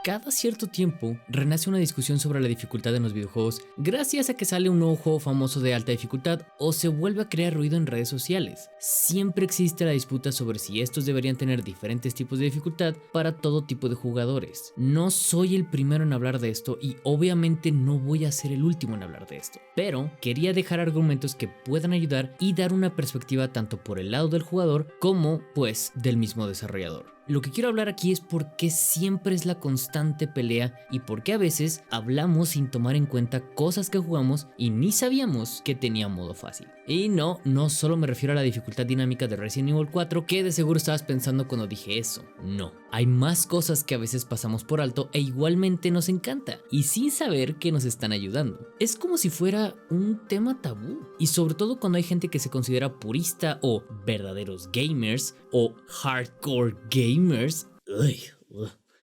cada cierto tiempo renace una discusión sobre la dificultad en los videojuegos gracias a que sale un nuevo juego famoso de alta dificultad o se vuelve a crear ruido en redes sociales. Siempre existe la disputa sobre si estos deberían tener diferentes tipos de dificultad para todo tipo de jugadores. No soy el primero en hablar de esto y obviamente no voy a ser el último en hablar de esto, pero quería dejar argumentos que puedan ayudar y dar una perspectiva tanto por el lado del jugador como pues del mismo desarrollador. Lo que quiero hablar aquí es por qué siempre es la constante pelea y por qué a veces hablamos sin tomar en cuenta cosas que jugamos y ni sabíamos que tenía modo fácil. Y no solo me refiero a la dificultad dinámica de Resident Evil 4 que de seguro estabas pensando cuando dije eso. No, hay más cosas que a veces pasamos por alto e igualmente nos encanta y sin saber que nos están ayudando. Es como si fuera un tema tabú y sobre todo cuando hay gente que se considera purista o verdaderos gamers o hardcore gamers.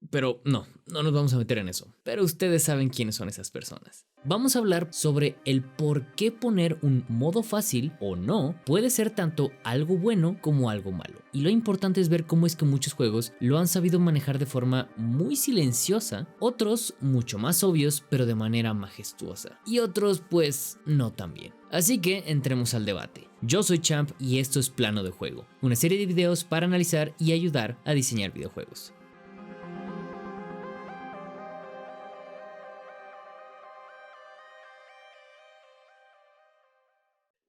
Pero no nos vamos a meter en eso. Pero ustedes saben quiénes son esas personas. Vamos a hablar sobre el por qué poner un modo fácil o no puede ser tanto algo bueno como algo malo. Y lo importante es ver cómo es que muchos juegos lo han sabido manejar de forma muy silenciosa, otros mucho más obvios pero de manera majestuosa y otros pues no tan bien. Así que entremos al debate. Yo soy Champ y esto es Plano de Juego, una serie de videos para analizar y ayudar a diseñar videojuegos.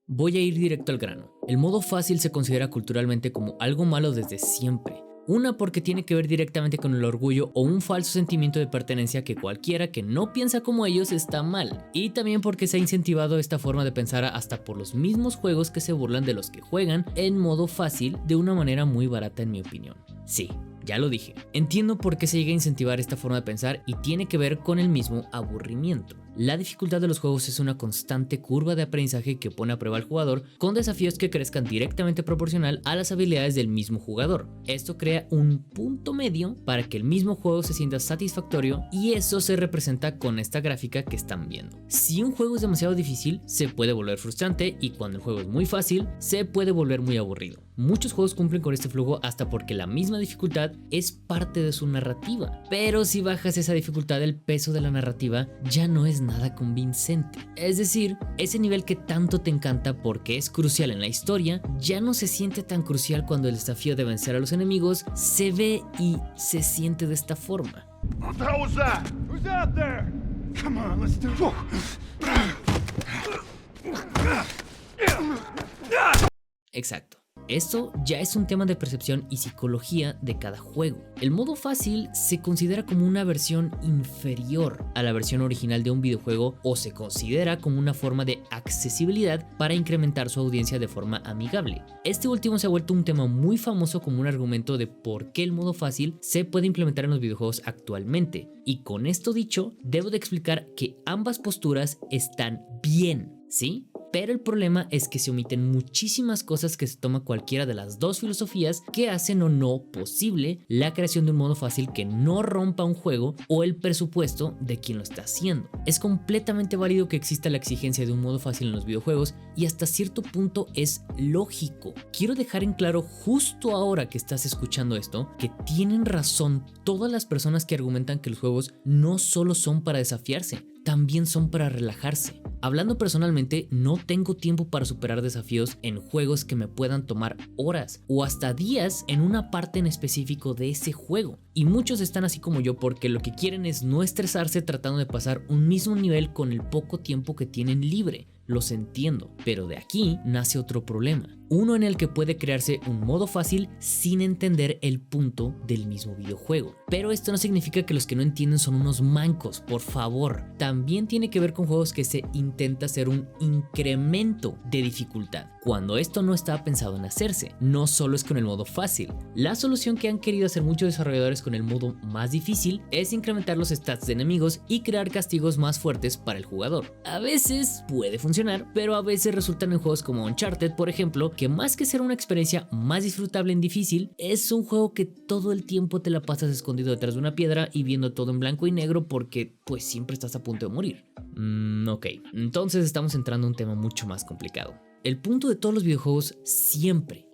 Voy a ir directo al grano. El modo fácil se considera culturalmente como algo malo desde siempre. Una porque tiene que ver directamente con el orgullo o un falso sentimiento de pertenencia que cualquiera que no piensa como ellos está mal. Y también porque se ha incentivado esta forma de pensar hasta por los mismos juegos que se burlan de los que juegan en modo fácil de una manera muy barata en mi opinión. Sí, ya lo dije. Entiendo por qué se llega a incentivar esta forma de pensar y tiene que ver con el mismo aburrimiento. La dificultad de los juegos es una constante curva de aprendizaje que pone a prueba al jugador con desafíos que crezcan directamente proporcional a las habilidades del mismo jugador. Esto crea un punto medio para que el mismo juego se sienta satisfactorio y eso se representa con esta gráfica que están viendo. Si un juego es demasiado difícil, se puede volver frustrante y cuando el juego es muy fácil, se puede volver muy aburrido. Muchos juegos cumplen con este flujo hasta porque la misma dificultad es parte de su narrativa. Pero si bajas esa dificultad, el peso de la narrativa ya no es nada convincente. Es decir, ese nivel que tanto te encanta porque es crucial en la historia, ya no se siente tan crucial cuando el desafío de vencer a los enemigos se ve y se siente de esta forma. What the hell was that? Who's out there? Come on, let's do it. Exacto. Esto ya es un tema de percepción y psicología de cada juego. El modo fácil se considera como una versión inferior a la versión original de un videojuego o se considera como una forma de accesibilidad para incrementar su audiencia de forma amigable. Este último se ha vuelto un tema muy famoso como un argumento de por qué el modo fácil se puede implementar en los videojuegos actualmente. Y con esto dicho, debo de explicar que ambas posturas están bien, ¿sí? Pero el problema es que se omiten muchísimas cosas que se toma cualquiera de las dos filosofías que hacen o no posible la creación de un modo fácil que no rompa un juego o el presupuesto de quien lo está haciendo. Es completamente válido que exista la exigencia de un modo fácil en los videojuegos y hasta cierto punto es lógico. Quiero dejar en claro justo ahora que estás escuchando esto que tienen razón todas las personas que argumentan que los juegos no solo son para desafiarse, también son para relajarse. Hablando personalmente, no tengo tiempo para superar desafíos en juegos que me puedan tomar horas o hasta días en una parte en específico de ese juego. Y muchos están así como yo porque lo que quieren es no estresarse tratando de pasar un mismo nivel con el poco tiempo que tienen libre. Los entiendo, pero de aquí nace otro problema. Uno en el que puede crearse un modo fácil sin entender el punto del mismo videojuego. Pero esto no significa que los que no entienden son unos mancos, por favor. También tiene que ver con juegos que se intenta hacer un incremento de dificultad, cuando esto no estaba pensado en hacerse. No solo es con el modo fácil. La solución que han querido hacer muchos desarrolladores con el modo más difícil es incrementar los stats de enemigos y crear castigos más fuertes para el jugador. A veces puede funcionar, pero a veces resultan en juegos como Uncharted, por ejemplo, que más que ser una experiencia más disfrutable en difícil, es un juego que todo el tiempo te la pasas escondido detrás de una piedra y viendo todo en blanco y negro porque pues siempre estás a punto de morir. Ok, entonces estamos entrando a un tema mucho más complicado. El punto de todos los videojuegos siempre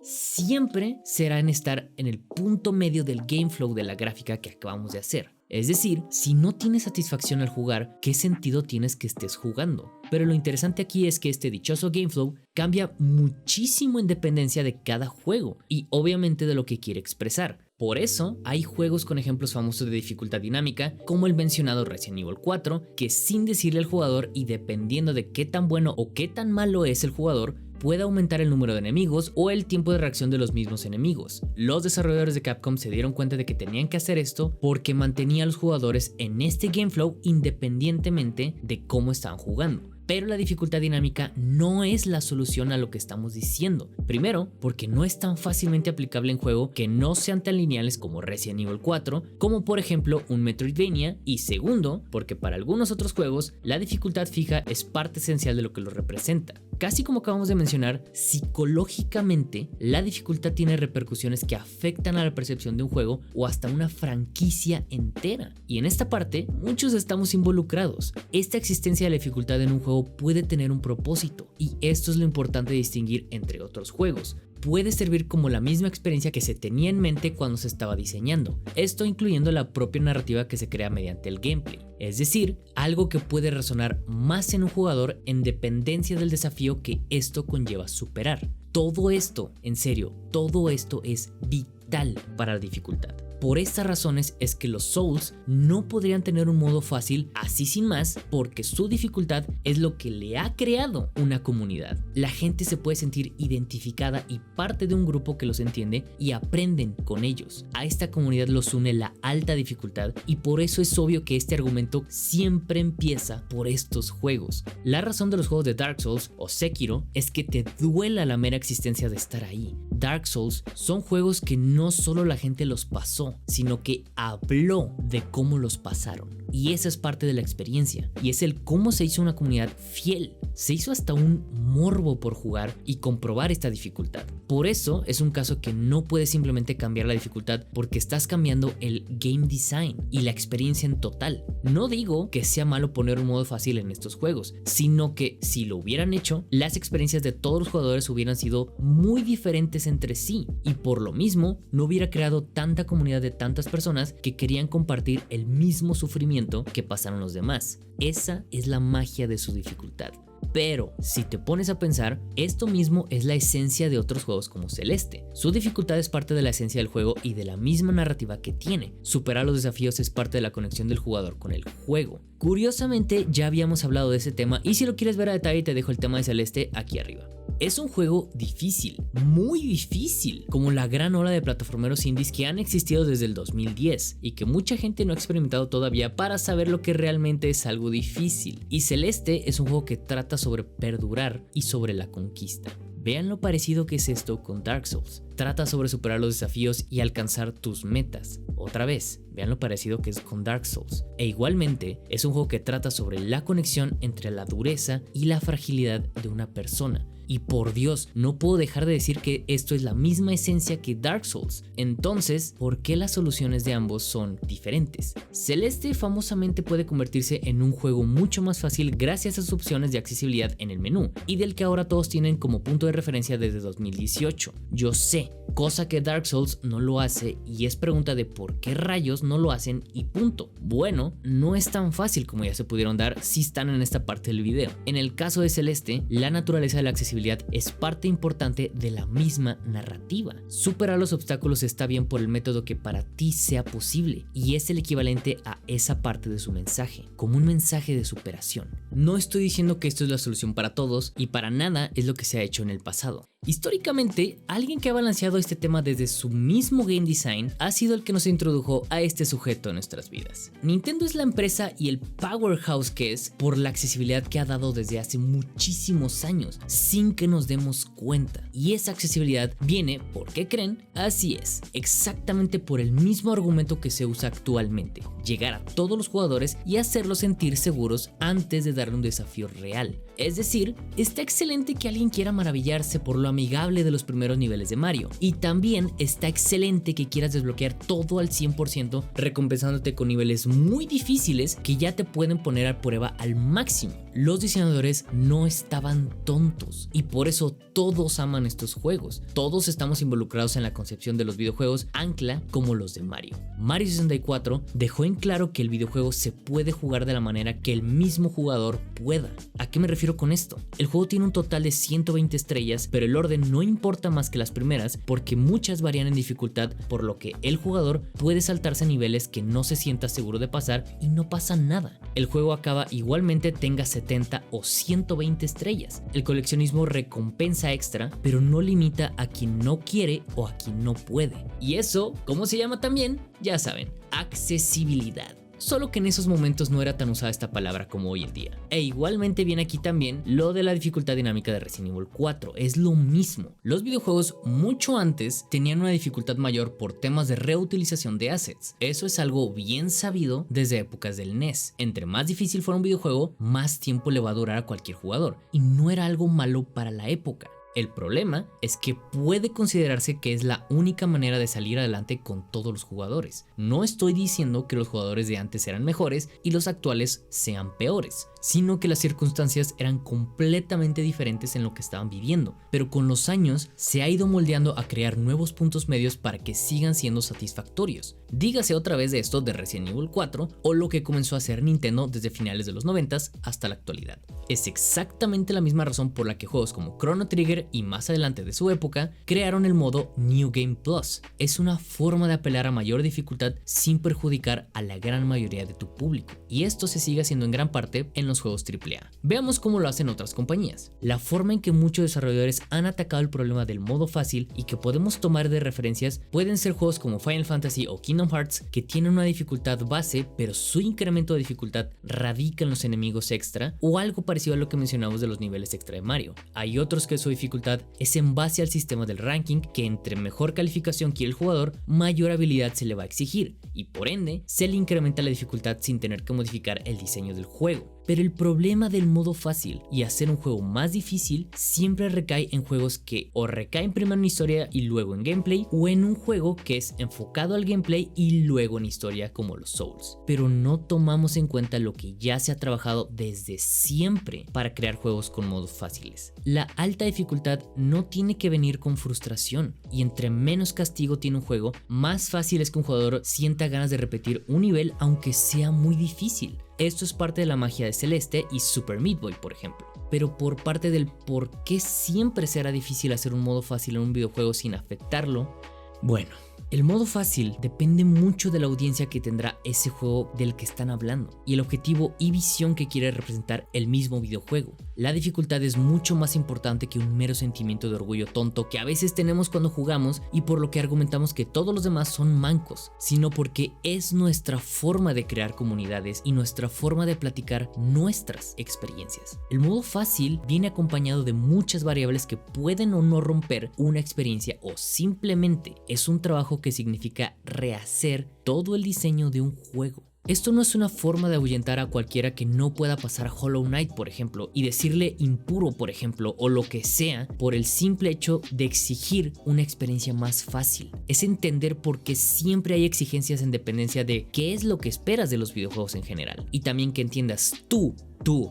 será en estar en el punto medio del game flow de la gráfica que acabamos de hacer. Es decir, si no tienes satisfacción al jugar, ¿qué sentido tienes que estés jugando? Pero lo interesante aquí es que este dichoso gameflow cambia muchísimo en dependencia de cada juego y obviamente de lo que quiere expresar. Por eso hay juegos con ejemplos famosos de dificultad dinámica como el mencionado Resident Evil 4, que sin decirle al jugador y dependiendo de qué tan bueno o qué tan malo es el jugador, puede aumentar el número de enemigos o el tiempo de reacción de los mismos enemigos. Los desarrolladores de Capcom se dieron cuenta de que tenían que hacer esto porque mantenía a los jugadores en este gameflow independientemente de cómo estaban jugando. Pero la dificultad dinámica no es la solución a lo que estamos diciendo. Primero, porque no es tan fácilmente aplicable en juegos que no sean tan lineales como Resident Evil 4, como por ejemplo un Metroidvania. Y segundo, porque para algunos otros juegos la dificultad fija es parte esencial de lo que lo representa. Casi como acabamos de mencionar, psicológicamente la dificultad tiene repercusiones que afectan a la percepción de un juego o hasta una franquicia entera. Y en esta parte, muchos estamos involucrados. Esta existencia de la dificultad en un juego puede tener un propósito y esto es lo importante de distinguir entre otros juegos. Puede servir como la misma experiencia que se tenía en mente cuando se estaba diseñando, esto incluyendo la propia narrativa que se crea mediante el gameplay, es decir, algo que puede resonar más en un jugador en dependencia del desafío que esto conlleva superar. Todo esto, en serio, todo esto es vital para la dificultad. Por estas razones es que los Souls no podrían tener un modo fácil así sin más, porque su dificultad es lo que le ha creado una comunidad. La gente se puede sentir identificada y parte de un grupo que los entiende y aprenden con ellos. A esta comunidad los une la alta dificultad y por eso es obvio que este argumento siempre empieza por estos juegos. La razón de los juegos de Dark Souls o Sekiro es que te duela la mera existencia de estar ahí. Dark Souls son juegos que no solo la gente los pasó, sino que habló de cómo los pasaron. Y esa es parte de la experiencia. Y es el cómo se hizo una comunidad fiel. Se hizo hasta un morbo por jugar y comprobar esta dificultad. Por eso es un caso que no puedes simplemente cambiar la dificultad porque estás cambiando el game design y la experiencia en total. No digo que sea malo poner un modo fácil en estos juegos, sino que si lo hubieran hecho, las experiencias de todos los jugadores hubieran sido muy diferentes entre sí y por lo mismo no hubiera creado tanta comunidad de tantas personas que querían compartir el mismo sufrimiento que pasaron los demás. Esa es la magia de su dificultad. Pero si te pones a pensar, esto mismo es la esencia de otros juegos como Celeste. Su dificultad es parte de la esencia del juego y de la misma narrativa que tiene. Superar los desafíos es parte de la conexión del jugador con el juego. Curiosamente ya habíamos hablado de ese tema y si lo quieres ver a detalle te dejo el tema de Celeste aquí arriba. Es un juego difícil, muy difícil, como la gran ola de plataformeros indies que han existido desde el 2010 y que mucha gente no ha experimentado todavía para saber lo que realmente es algo difícil. Y Celeste es un juego que trata sobre perdurar y sobre la conquista. Vean lo parecido que es esto con Dark Souls. Trata sobre superar los desafíos y alcanzar tus metas. Otra vez, vean lo parecido que es con Dark Souls. E igualmente, es un juego que trata sobre la conexión entre la dureza y la fragilidad de una persona. Y por Dios, no puedo dejar de decir que esto es la misma esencia que Dark Souls. Entonces, ¿por qué las soluciones de ambos son diferentes? Celeste famosamente puede convertirse en un juego mucho más fácil gracias a sus opciones de accesibilidad en el menú, y del que ahora todos tienen como punto de referencia desde 2018. Yo sé, cosa que Dark Souls no lo hace y es pregunta de por qué rayos no lo hacen y punto. Bueno, no es tan fácil como ya se pudieron dar si están en esta parte del video. En el caso de Celeste, la naturaleza de la accesibilidad es parte importante de la misma narrativa. Superar los obstáculos está bien por el método que para ti sea posible y es el equivalente a esa parte de su mensaje, como un mensaje de superación. No estoy diciendo que esto es la solución para todos y para nada es lo que se ha hecho en el pasado. Históricamente, alguien que ha balanceado este tema desde su mismo game design ha sido el que nos introdujo a este sujeto en nuestras vidas. Nintendo es la empresa y el powerhouse que es por la accesibilidad que ha dado desde hace muchísimos años, sin que nos demos cuenta. Y esa accesibilidad viene, ¿por qué creen? Así es, exactamente por el mismo argumento que se usa actualmente: llegar a todos los jugadores y hacerlos sentir seguros antes de darle un desafío real. Es decir, está excelente que alguien quiera maravillarse por lo amigable de los primeros niveles de Mario, y también está excelente que quieras desbloquear todo al 100% recompensándote con niveles muy difíciles que ya te pueden poner a prueba al máximo. los diseñadores no estaban tontos y por eso todos aman estos juegos. Todos estamos involucrados en la concepción de los videojuegos ancla como los de Mario. Mario 64 dejó en claro que el videojuego se puede jugar de la manera que el mismo jugador pueda. ¿A qué me refiero con esto? El juego tiene un total de 120 estrellas, pero el orden no importa más que las primeras porque muchas varían en dificultad, por lo que el jugador puede saltarse a niveles que no se sienta seguro de pasar y no pasa nada. El juego acaba igualmente tenga 70 o 120 estrellas. El coleccionismo recompensa extra, pero no limita a quien no quiere o a quien no puede. Y eso, ¿cómo se llama también? Ya saben, accesibilidad. Solo que en esos momentos no era tan usada esta palabra como hoy en día. E igualmente viene aquí también lo de la dificultad dinámica de Resident Evil 4, es lo mismo. Los videojuegos mucho antes tenían una dificultad mayor por temas de reutilización de assets. Eso es algo bien sabido desde épocas del NES. Entre más difícil fuera un videojuego, más tiempo le va a durar a cualquier jugador. Y no era algo malo para la época. El problema es que puede considerarse que es la única manera de salir adelante con todos los jugadores. No estoy diciendo que los jugadores de antes eran mejores y los actuales sean peores, sino que las circunstancias eran completamente diferentes en lo que estaban viviendo, pero con los años se ha ido moldeando a crear nuevos puntos medios para que sigan siendo satisfactorios. Dígase otra vez de esto de Resident Evil 4 o lo que comenzó a hacer Nintendo desde finales de los 90s hasta la actualidad. Es exactamente la misma razón por la que juegos como Chrono Trigger y más adelante de su época crearon el modo New Game Plus. Es una forma de apelar a mayor dificultad sin perjudicar a la gran mayoría de tu público, y esto se sigue haciendo en gran parte en los juegos AAA. Veamos cómo lo hacen otras compañías. La forma en que muchos desarrolladores han atacado el problema del modo fácil y que podemos tomar de referencias pueden ser juegos como Final Fantasy o Kingdom Hearts, que tienen una dificultad base pero su incremento de dificultad radica en los enemigos extra, o algo parecido a lo que mencionamos de los niveles extra de Mario. Hay otros que su dificultad es en base al sistema del ranking, que entre mejor calificación quiere el jugador, mayor habilidad se le va a exigir y por ende se le incrementa la dificultad sin tener que modificar el diseño del juego. Pero el problema del modo fácil y hacer un juego más difícil siempre recae en juegos que o recaen primero en historia y luego en gameplay, o en un juego que es enfocado al gameplay y luego en historia como los Souls. Pero no tomamos en cuenta lo que ya se ha trabajado desde siempre para crear juegos con modos fáciles. La alta dificultad no tiene que venir con frustración, y entre menos castigo tiene un juego, más fácil es que un jugador sienta ganas de repetir un nivel aunque sea muy difícil. Esto es parte de la magia de Celeste y Super Meat Boy, por ejemplo. Pero por parte del por qué siempre será difícil hacer un modo fácil en un videojuego sin afectarlo, bueno, el modo fácil depende mucho de la audiencia que tendrá ese juego del que están hablando y el objetivo y visión que quiere representar el mismo videojuego. La dificultad es mucho más importante que un mero sentimiento de orgullo tonto que a veces tenemos cuando jugamos y por lo que argumentamos que todos los demás son mancos, sino porque es nuestra forma de crear comunidades y nuestra forma de platicar nuestras experiencias. El modo fácil viene acompañado de muchas variables que pueden o no romper una experiencia, o simplemente es un trabajo que significa rehacer todo el diseño de un juego. Esto no es una forma de ahuyentar a cualquiera que no pueda pasar Hollow Knight, por ejemplo, y decirle impuro, por ejemplo, o lo que sea, por el simple hecho de exigir una experiencia más fácil. Es entender por qué siempre hay exigencias en dependencia de qué es lo que esperas de los videojuegos en general. Y también que entiendas tú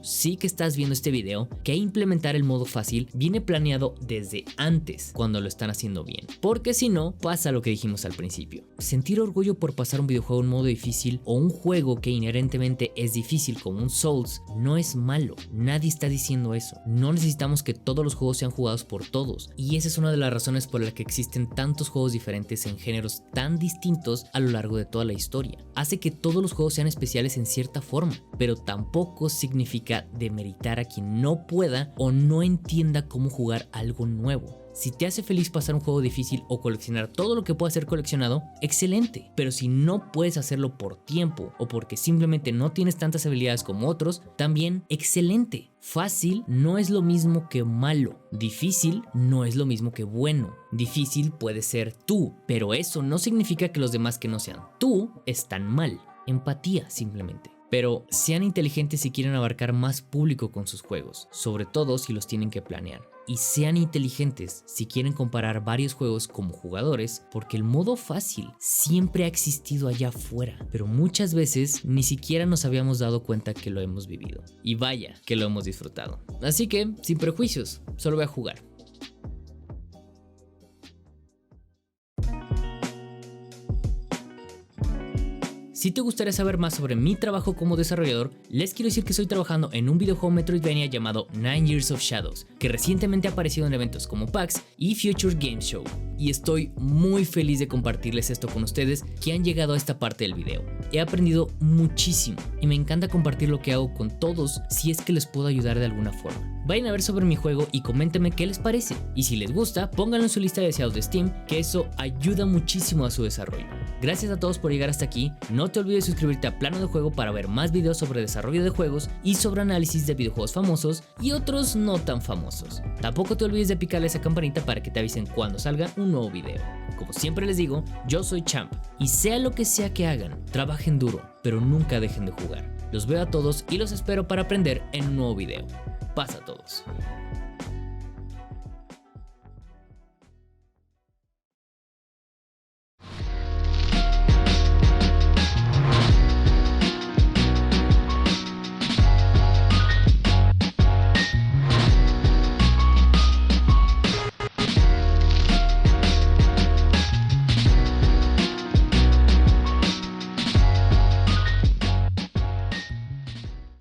sí que estás viendo este video, que implementar el modo fácil viene planeado desde antes cuando lo están haciendo bien, porque si no pasa lo que dijimos al principio. Sentir orgullo por pasar un videojuego en modo difícil o un juego que inherentemente es difícil como un Souls no es malo, nadie está diciendo eso. No necesitamos que todos los juegos sean jugados por todos, y esa es una de las razones por las que existen tantos juegos diferentes en géneros tan distintos a lo largo de toda la historia. Hace que todos los juegos sean especiales en cierta forma, pero tampoco significa demeritar a quien no pueda o no entienda cómo jugar algo nuevo. Si te hace feliz pasar un juego difícil o coleccionar todo lo que pueda ser coleccionado, excelente. Pero si no puedes hacerlo por tiempo o porque simplemente no tienes tantas habilidades como otros, también excelente. Fácil no es lo mismo que malo. Difícil no es lo mismo que bueno. Difícil puede ser tú, pero eso no significa que los demás que no sean tú están mal. Empatía simplemente. Pero sean inteligentes si quieren abarcar más público con sus juegos, sobre todo si los tienen que planear. Y sean inteligentes si quieren comparar varios juegos como jugadores, porque el modo fácil siempre ha existido allá afuera, pero muchas veces ni siquiera nos habíamos dado cuenta que lo hemos vivido. Y vaya que lo hemos disfrutado. Así que, sin prejuicios, solo voy a jugar. Si te gustaría saber más sobre mi trabajo como desarrollador, les quiero decir que estoy trabajando en un videojuego Metroidvania llamado 9 Years of Shadows, que recientemente ha aparecido en eventos como PAX y Future Game Show. Y estoy muy feliz de compartirles esto con ustedes que han llegado a esta parte del video. He aprendido muchísimo y me encanta compartir lo que hago con todos si es que les puedo ayudar de alguna forma. Vayan a ver sobre mi juego y coméntenme qué les parece. Y si les gusta, pónganlo en su lista de deseados de Steam, que eso ayuda muchísimo a su desarrollo. Gracias a todos por llegar hasta aquí. No te olvides de suscribirte a Plano de Juego para ver más videos sobre desarrollo de juegos y sobre análisis de videojuegos famosos y otros no tan famosos. Tampoco te olvides de picarle esa campanita para que te avisen cuando salga un nuevo video. Como siempre les digo, yo soy Champ y sea lo que sea que hagan, trabajen duro, pero nunca dejen de jugar. Los veo a todos y los espero para aprender en un nuevo video. Paz a todos.